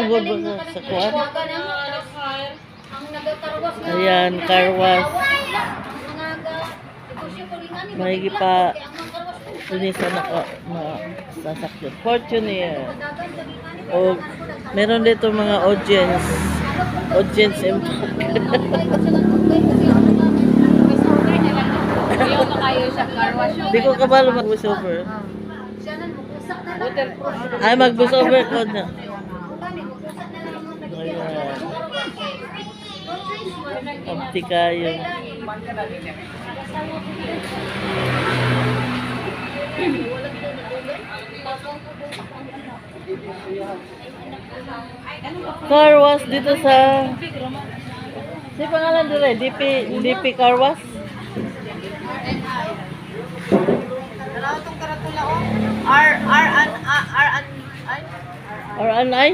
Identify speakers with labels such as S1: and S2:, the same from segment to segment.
S1: magod ba ka sa kuwan? Ayan, car wash. Mahigi pa Tunisa na sasakyan. Fortuner. O, meron dito mga audience. Audience impact. Di ko kabalo mag-voiceover. Ay, mag-voiceover ko na. Ayan. Abdi kayo. Car wash dito sa si pangalan dire DP car wash.
S2: Dalawa tong karatula o. R&I.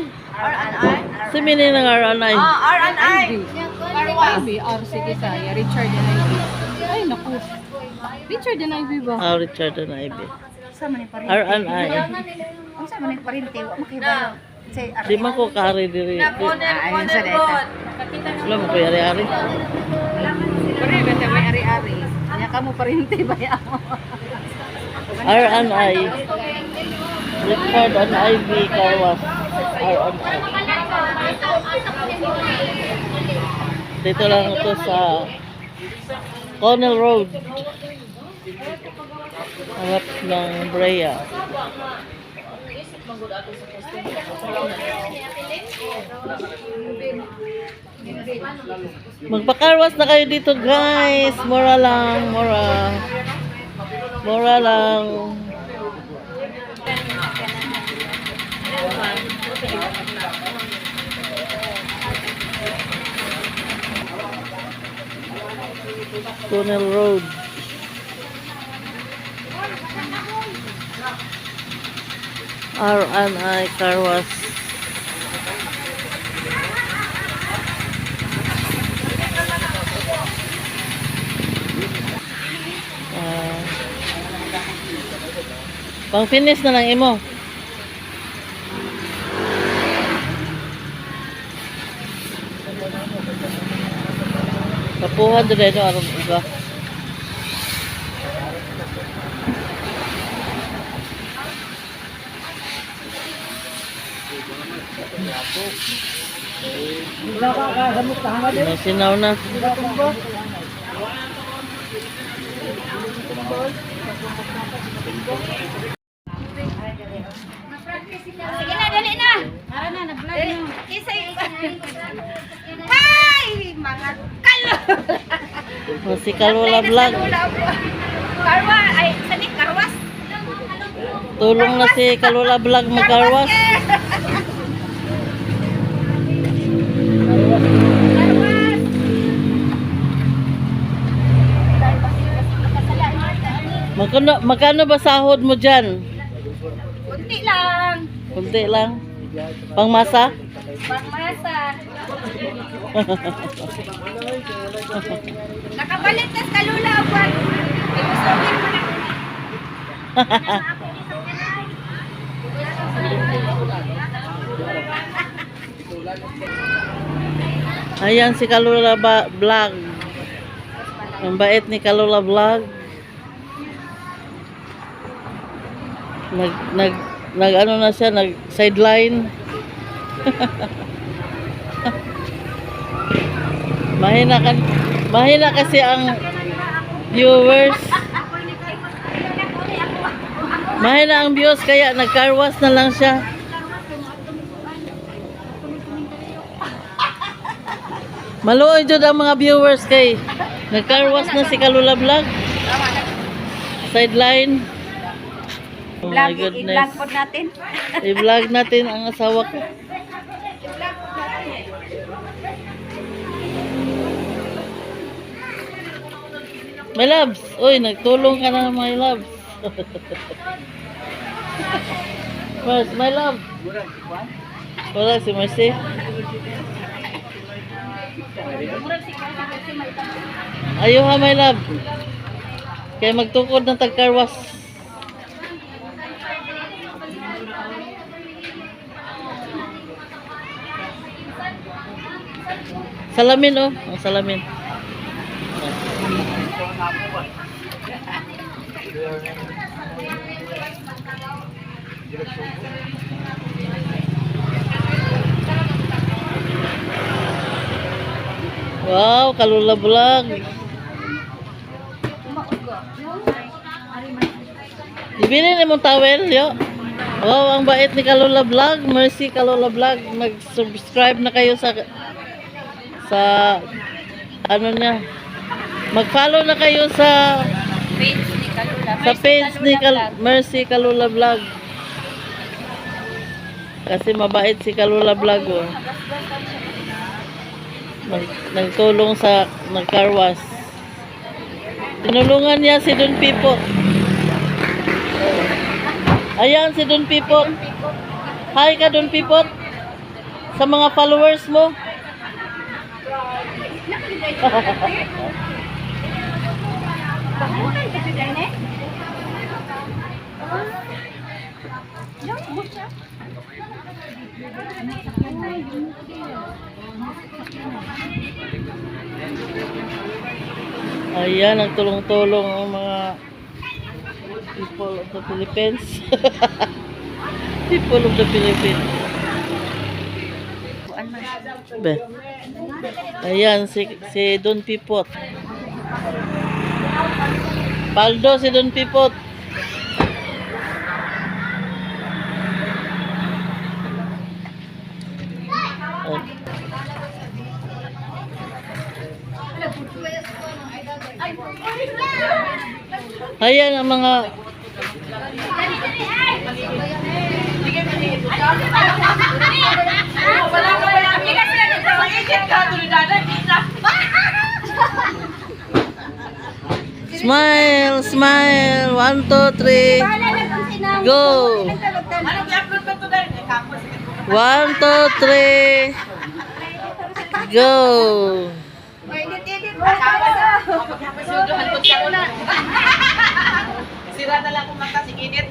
S1: Si mini ng R&I.
S2: R&I.
S3: Sige saya, Richard and Ivy. Ay, naku. Richard and Ivy ba?
S1: Richard and Ivy.
S2: Sama ni parinti.
S1: R&I.
S2: Ang sama ni parinti. Makibalo. Say
S1: Di man ko kari diri.
S2: Ayun sa data.
S1: Wala mo ko yari-ari.
S2: Pare, basta may ari-ari. Kanya ka mo parinti ba yan?
S1: R&I. Richard and Ivy car wash. R&I. Dito lang ito sa Connell Road. Harap ng Brea. Magpakarwas na kayo dito guys. Mura lang, mura. Mura lang. Connell Road. R&I car wash. Pang finish na lang imo. Tapuhan doon ito aron uga. Sinaw na.
S2: Sige na, dali na. Tara na, nag-vlog na. Hi! Mga kalo!
S1: Si Kalula Vlog.
S2: Karwa, ay, sanik, karwas.
S1: Tulong na si Kalula Vlog mag-karwas. Magkano ba sahod mo dyan?
S2: Kunti lang.
S1: Kunti lang. Pangmasa?
S2: Pangmasa. Nakapalit na sa kalula buwan. Ilusogin mo na.
S1: Ayan si Kalula Vlog. Ang bait ni Kalula Vlog. Nag ano na siya, nag sideline. Mahina kasi ang viewers. Mahina ang views kaya nag-carwas na lang siya. Maluoy jud ang mga viewers kay nag-carwas na si Kalula Vlog. Sideline. Oh my goodness.
S2: I-vlog po natin.
S1: I-vlog natin ang asawa ko. My loves. Uy, nagtulong ka na my loves. First, my love. Wala si Mercy. Ayaw ha my love. Kaya magtukod ng tagkarwas. Salamin oh. Ang salamin. Wow, Kalula Vlog. Ibili ni mong towel, yo. Wow, ang bait ni Kalula Vlog. Mercy Kalula Vlog. Mag-subscribe na kayo sa ano niya. Mag-follow na kayo sa
S2: Page ni Kalula.
S1: page ni Mercy Kalula Vlog. Kasi mabait si Kalula Vlog oh. Nagtulong sa nagkarwas. Tinulungan niya si Don Pipot. Ayan si Don Pipot. Hi ka Don Pipot. Sa mga followers mo. Ayan, nagtulong-tulong ang mga people of the Philippines. People of the Philippines. Be. Ayan, si Don Pipot. Paldo si Don Pipot. Oh. Ayan ang mga smile, smile. 1, 2, 3. Go. 1, 2, 3. Go.
S2: Sira na lang kung mata si Kinit.